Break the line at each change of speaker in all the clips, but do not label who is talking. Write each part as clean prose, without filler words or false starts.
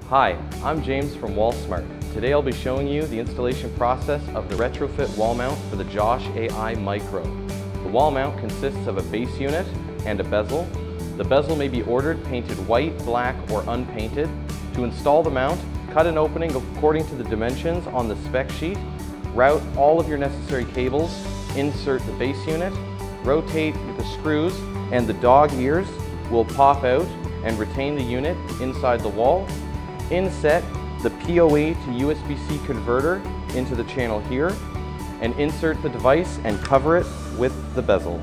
Hi, I'm James from WallSmart. Today I'll be showing you the installation process of the retrofit wall mount for the Josh AI Micro. The wall mount consists of a base unit and a bezel. The bezel may be ordered painted white, black, or unpainted. To install the mount, cut an opening according to the dimensions on the spec sheet, route all of your necessary cables, insert the base unit, rotate with the screws, and the dog ears will pop out and retain the unit inside the wall. Inset the POA to USB-C converter into the channel here, and insert the device and cover it with the bezel.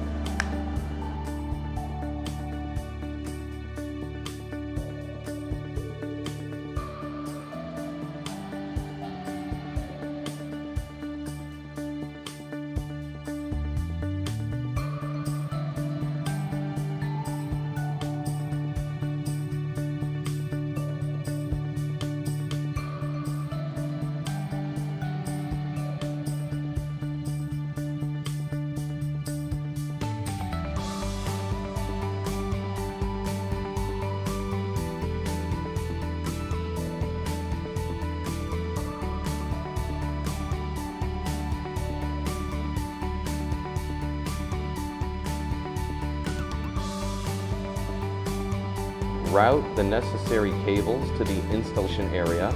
Route the necessary cables to the installation area.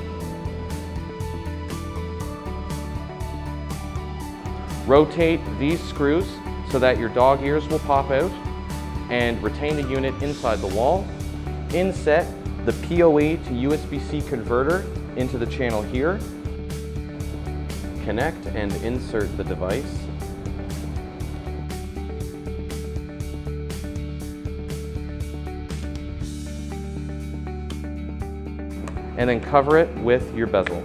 Rotate these screws so that your dog ears will pop out and retain the unit inside the wall. Inset the POA to USB-C converter into the channel here. Connect and insert the device. And then cover it with your bezel.